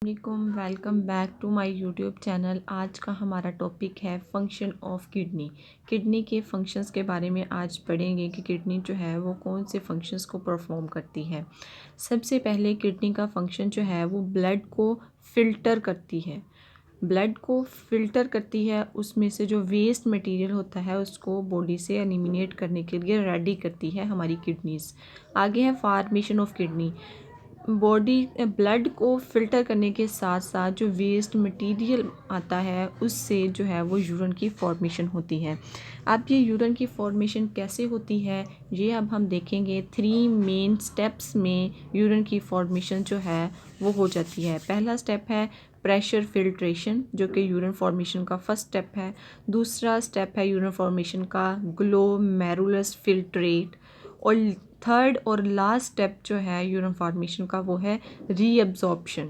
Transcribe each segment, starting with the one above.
Welcome back to my YouTube channel. आज का हमारा टॉपिक है फंक्शन ऑफ किडनी। किडनी के फंक्शंस के बारे में आज पढ़ेंगे कि किडनी जो है वो कौन से फंक्शंस को परफॉर्म करती है। सबसे पहले किडनी का फंक्शन जो है वो ब्लड को फ़िल्टर करती है। ब्लड को फ़िल्टर करती है, उसमें से जो वेस्ट मटेरियल होता है उसको बॉडी से एलिमिनेट करने के लिए रेडी करती है हमारी किडनीज़। आगे है formation of kidney. Body blood को फ़िल्टर करने के साथ साथ जो वेस्ट मटेरियल आता है उससे जो है वो यूरिन की फॉर्मेशन होती है। अब ये यूरिन की फॉर्मेशन कैसे होती है ये अब हम देखेंगे। 3 मेन स्टेप्स में यूरिन की फॉर्मेशन जो है वो हो जाती है। पहला स्टेप है प्रेशर फिल्ट्रेशन, जो कि यूरिन फॉर्मेशन का फर्स्ट स्टेप है। दूसरा स्टेप है यूरिन फॉर्मेशन का ग्लोमेरुलस फिल्ट्रेट। और थर्ड और लास्ट स्टेप जो है यूरिन फॉर्मेशन का वो है रीअब्जॉर्प्शन।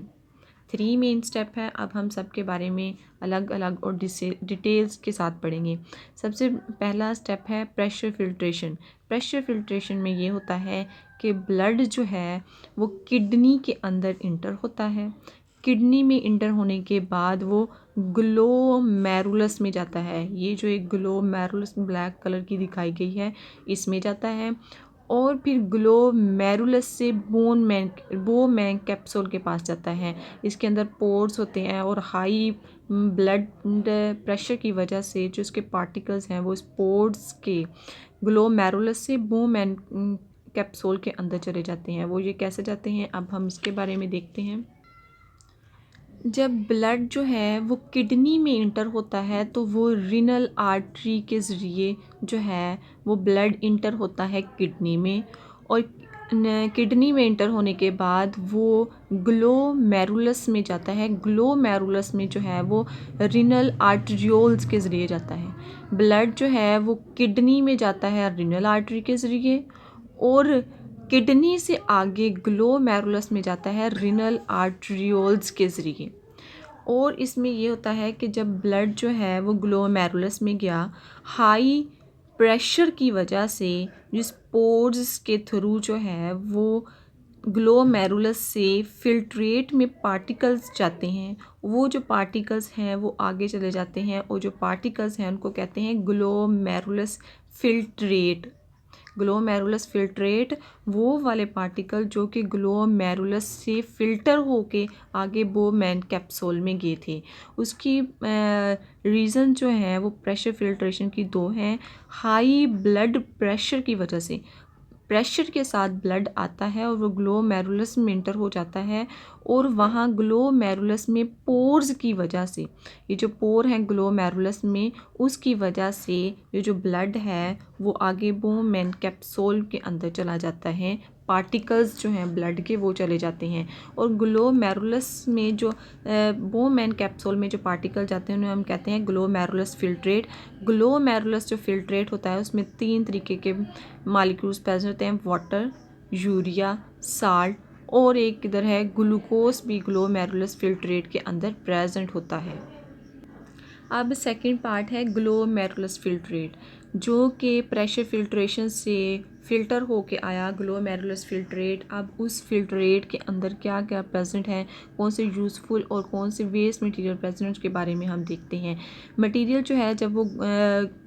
3 मेन स्टेप है। अब हम सब के बारे में अलग अलग और डिटेल्स के साथ पढ़ेंगे। सबसे पहला स्टेप है प्रेशर फिल्ट्रेशन। प्रेशर फिल्ट्रेशन में ये होता है कि ब्लड जो है वो किडनी के अंदर इंटर होता है। किडनी में इंटर होने के बाद वो ग्लोमेरुलस में जाता है। ये जो एक ग्लोमेरुलस ब्लैक कलर की दिखाई गई है इसमें जाता है। और फिर ग्लोमेरुलस से बोमैन कैप्सूल के पास जाता है। इसके अंदर पोर्स होते हैं और हाई ब्लड प्रेशर की वजह से जो इसके पार्टिकल्स हैं वो इस पोर्स के ग्लोमेरुलस से बोमैन कैप्सूल के अंदर चले जाते हैं। वो ये कैसे जाते हैं अब हम इसके बारे में देखते हैं। जब ब्लड जो है वो किडनी में इंटर होता है तो वो रीनल आर्टरी के ज़रिए जो है वो ब्लड इंटर होता है किडनी में। और किडनी में इंटर होने के बाद वो ग्लोमेरुलस में जाता है। ग्लोमेरुलस में जो है वो रीनल आर्टरियोल्स के ज़रिए जाता है। ब्लड जो है वो किडनी में जाता है रीनल आर्टरी के ज़रिए, और किडनी से आगे ग्लोमेरुलस में जाता है रीनल आर्टरियोल्स के ज़रिए। और इसमें ये होता है कि जब ब्लड जो है वो ग्लोमेरुलस में गया, हाई प्रेशर की वजह से जिस पोर्स के थ्रू जो है वो ग्लोमेरुलस से फिल्ट्रेट में पार्टिकल्स जाते हैं। वो जो पार्टिकल्स हैं वो आगे चले जाते हैं और जो पार्टिकल्स हैं उनको कहते हैं ग्लोमेरुलस फिल्ट्रेट। ग्लोमेरुलस फिल्ट्रेट वो वाले पार्टिकल जो कि ग्लोमेरुलस से फ़िल्टर होके आगे बोमैन कैप्सूल में गए थे। उसकी रीज़न जो है वो प्रेशर फिल्ट्रेशन की 2 हैं। हाई ब्लड प्रेशर की वजह से प्रेशर के साथ ब्लड आता है और वो ग्लोमेरुलस में इंटर हो जाता है, और वहाँ ग्लोमेरुलस में पोर्स की वजह से, ये जो पोर हैं ग्लोमेरुलस में, उसकी वजह से ये जो ब्लड है वो आगे बोमैन कैप्सूल के अंदर चला जाता है। पार्टिकल्स जो हैं ब्लड के वो चले जाते हैं। और ग्लोमेरुलस में जो बोमैन कैप्सूल में जो पार्टिकल जाते हैं उन्हें हम कहते हैं ग्लोमेरुलस फिल्ट्रेट। ग्लोमेरुलस जो फिल्ट्रेट होता है उसमें 3 तरीके के मालिक्यूल्स प्रेजेंट होते हैं, वाटर, यूरिया, साल्ट, और एक इधर है ग्लूकोज भी ग्लोमेरुलस फिल्ट्रेट के अंदर प्रेजेंट होता है। अब सेकंड पार्ट है ग्लोमेरुलस फिल्ट्रेट, जो कि प्रेशर फिल्ट्रेशन से फ़िल्टर होके आया ग्लोमेरुलस फिल्ट्रेट। अब उस फिल्ट्रेट के अंदर क्या क्या प्रेजेंट है, कौन से यूज़फुल और कौन से वेस्ट मटेरियल प्रेजेंट उसके बारे में हम देखते हैं। मटेरियल जो है जब वो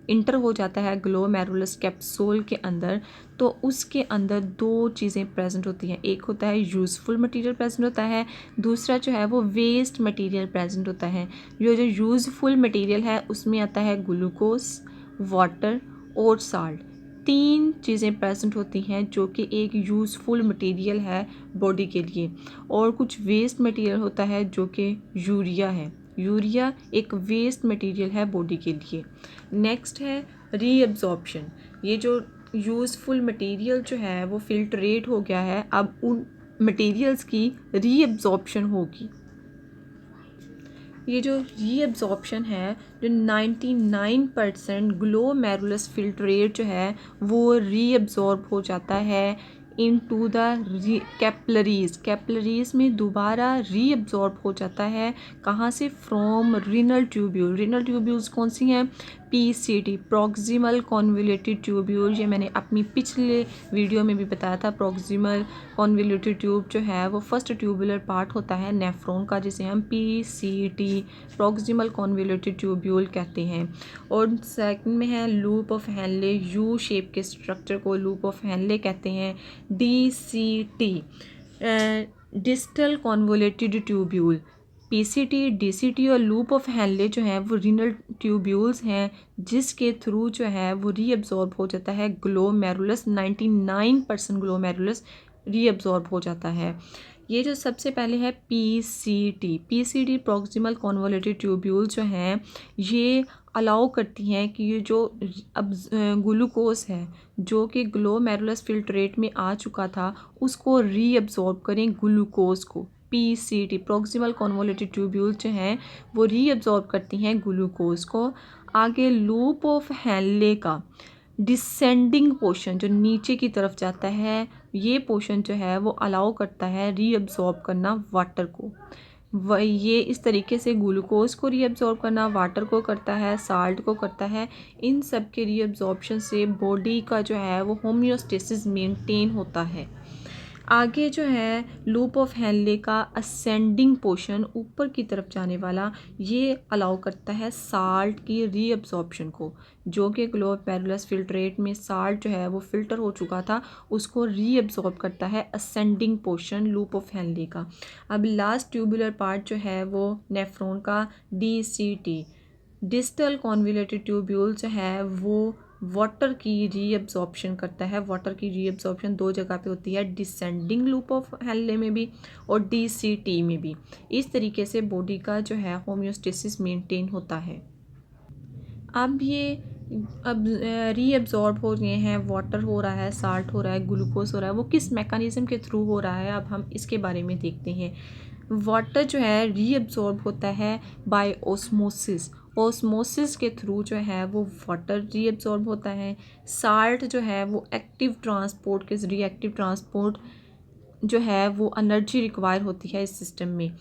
इंटर हो जाता है ग्लोमेरुलस कैप्सूल के अंदर तो उसके अंदर 2 चीज़ें प्रेजेंट होती हैं। एक होता है यूज़फुल मटेरियल प्रेजेंट होता है, दूसरा जो है वो वेस्ट मटेरियल प्रेजेंट होता है। जो यूज़फुल मटेरियल है उसमें आता है ग्लूकोज, वाटर और साल्ट। 3 चीज़ें प्रेजेंट होती हैं जो कि एक यूज़फुल मटेरियल है बॉडी के लिए। और कुछ वेस्ट मटेरियल होता है जो कि यूरिया है। यूरिया एक वेस्ट मटेरियल है बॉडी के लिए। नेक्स्ट है रीअब्जॉर्प्शन। ये जो यूज़फुल मटेरियल जो है वो फिल्ट्रेट हो गया है, अब उन मटेरियल्स की रीअब्जॉर्प्शन होगी। ये जो रीअब्जॉर्प्शन है, जो 99% ग्लोमेरुलस फिल्ट्रेट जो है वो रीअब्जॉर्ब हो जाता है इनटू द कैपलरीज में दोबारा रीअब्जॉर्ब हो जाता है। कहाँ से? From renal tubule. Renal tubules कौन सी हैं? PCT, proximal convoluted tubule. ये मैंने अपनी पिछले वीडियो में भी बताया था। प्रॉक्सिमल कॉन्वोल्यूटेड ट्यूब जो है वो फर्स्ट ट्यूबुलर पार्ट होता है नेफ्रॉन का, जिसे हम PCT, प्रॉक्सिमल कॉन्वोल्यूटेड ट्यूब्यूल कहते हैं। और सेकंड में है loop of Henle. U shape के स्ट्रक्चर को लूप ऑफ हेनले कहते हैं। DCT, distal convoluted tubule. PCT, DCT और लूप ऑफ हेनले जो है वो रीनल ट्यूब्यूल्स हैं, जिसके थ्रू जो है वो रीअब्जॉर्ब हो जाता है ग्लोमेरुलस। 99% ग्लोमेरुलस रीअब्जॉर्ब हो जाता है। ये जो सबसे पहले है PCT प्रॉक्सिमल कॉन्वोल्यूटेड ट्यूब्यूल जो हैं ये अलाउ करती हैं कि ये जो अब ग्लूकोज है जो कि ग्लोमेरुलस फिल्ट्रेट में आ चुका था उसको रीअब्जॉर्ब करें ग्लूकोज को। PCT प्रॉक्सिमल कॉन्वोल्यूटेड ट्यूब्यूल जो हैं वो रीअब्जॉर्ब करती हैं ग्लूकोज को। आगे लूप ऑफ हेनले का डिसेंडिंग पोर्शन जो नीचे की तरफ जाता है, ये पोर्शन जो है वो अलाउ करता है रीअब्जॉर्ब करना वाटर को। ये इस तरीके से ग्लूकोज को रीअब्जॉर्ब करना, वाटर को करता है, साल्ट को करता है। इन सब के रीअब्जॉर्प्शन से बॉडी का जो है वो होम्योस्टेसिस मेंटेन होता है। आगे जो है लूप ऑफ हेनले का असेंडिंग पोर्शन ऊपर की तरफ जाने वाला, ये अलाउ करता है साल्ट की रीअब्जॉर्प्शन को, जो कि ग्लोमेरुलस फिल्ट्रेट में साल्ट जो है वो फिल्टर हो चुका था उसको रीअब्जॉर्ब करता है ascending portion loop of Henle का। अब लास्ट ट्यूबुलर पार्ट जो है वो नेफ्रॉन का DCT, डिस्टल कॉन्वोल्यूटेड ट्यूब्यूल जो है वो वाटर की रीअब्जॉर्प्शन करता है। वाटर की रीअब्जॉर्प्शन दो जगह पे होती है, डिसेंडिंग लूप ऑफ हेनले में भी और DCT में भी। इस तरीके से बॉडी का जो है होम्योस्टेसिस मेंटेन होता है। अब रीअब्जॉर्ब हो गए हैं, वाटर हो रहा है, साल्ट हो रहा है, ग्लूकोज हो रहा है, वो किस मैकेनिज्म के थ्रू हो रहा है अब हम इसके बारे में देखते हैं। वाटर जो है रीअब्जॉर्ब होता है बाय ऑस्मोसिस। ऑस्मोसिस के थ्रू जो है वो वाटर रीअब्जॉर्ब होता है। साल्ट जो है वो एक्टिव ट्रांसपोर्ट के रिएक्टिव ट्रांसपोर्ट जो है वो एनर्जी रिक्वायर होती है इस सिस्टम में।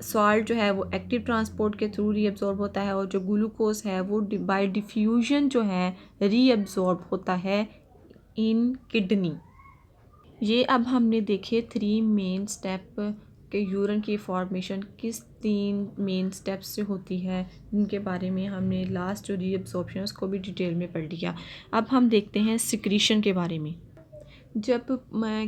सॉल्ट जो है वो एक्टिव ट्रांसपोर्ट के थ्रू रीअब्जॉर्ब होता है और जो ग्लूकोज है वो बाय डिफ्यूजन जो है रीअब्जॉर्ब होता है इन किडनी। ये अब हमने देखे 3 मेन स्टेप के यूरिन की फॉर्मेशन किस 3 मेन स्टेप्स से होती है, इनके बारे में हमने लास्ट जो रीअब्जॉर्प्शन उसको भी डिटेल में पढ़ लिया। अब हम देखते हैं सिक्रीशन के बारे में। जब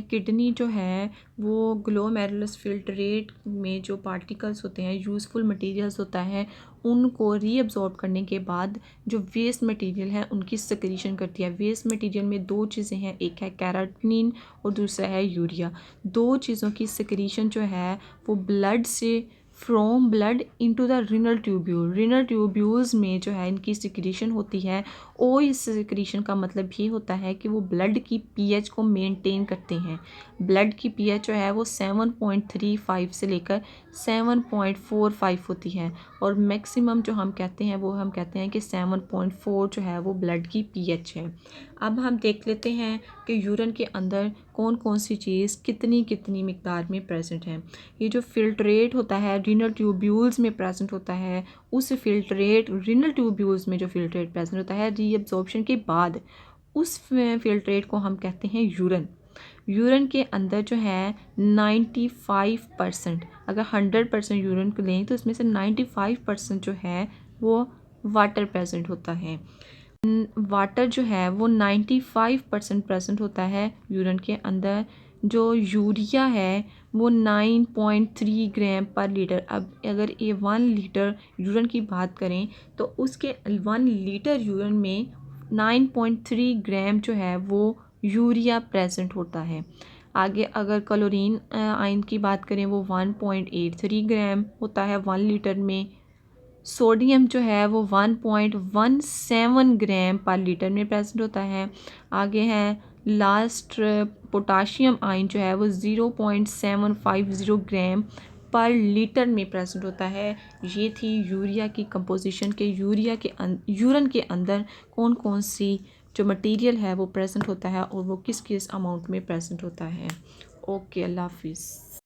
किडनी जो है वो ग्लोमेरुलस फिल्ट्रेट में जो पार्टिकल्स होते हैं, यूज़फुल मटेरियल्स होता है, उनको रीअब्जॉर्ब करने के बाद जो वेस्ट मटेरियल है उनकी सिक्रीशन करती है। वेस्ट मटेरियल में 2 चीज़ें हैं, एक है कैराटिनिन और दूसरा है यूरिया। 2 चीज़ों की सिक्रीशन जो है वो ब्लड से from blood into the renal tubule. Renal tubules में जो है इनकी सिक्रीशन होती है और इस सिक्रीशन का मतलब ये होता है कि वो ब्लड की पीएच को मेंटेन करते हैं। ब्लड की पीएच जो है वो 7.35 से लेकर 7.45 होती है और मैक्सिमम जो हम कहते हैं वो हम कहते हैं कि 7.4 जो है वो ब्लड की पीएच है। अब हम देख लेते हैं कि यूरिन के अंदर कौन कौन सी चीज़ कितनी कितनी मिकदार में प्रेजेंट है। ये जो फिल्ट्रेट होता है रीनल ट्यूब्यूल्स में प्रेजेंट होता है, उस फिल्ट्रेट रीनल ट्यूब्यूल्स में जो फिल्ट्रेट प्रेजेंट होता है रीअब्जॉर्प्शन के बाद, उस फिल्ट्रेट को हम कहते हैं यूरिन। यूरिन के अंदर जो है 95%, अगर 100% यूरिन को लें तो इसमें से 95% जो है वो वाटर प्रेजेंट होता है। वाटर जो है वो 95% प्रेजेंट होता है यूरिन के अंदर। जो यूरिया है वो 9.3 ग्राम पर लीटर। अब अगर ये 1 लीटर यूरिन की बात करें तो उसके 1 लीटर यूरिन में 9.3 ग्राम जो है वो यूरिया प्रेजेंट होता है। आगे अगर क्लोरीन आयन की बात करें वो 1.83 ग्राम होता है 1 लीटर में। सोडियम जो है वो 1.17 ग्राम पर लीटर में प्रेजेंट होता है। आगे है लास्ट पोटाशियम आयन जो है वो 0.750 ग्राम पर लीटर में प्रेजेंट होता है। ये थी यूरिया की कंपोजिशन के यूरिन के अंदर कौन कौन सी जो मटेरियल है वो प्रेजेंट होता है और वो किस किस अमाउंट में प्रेजेंट होता है। ओके, अल्लाह हाफिज़।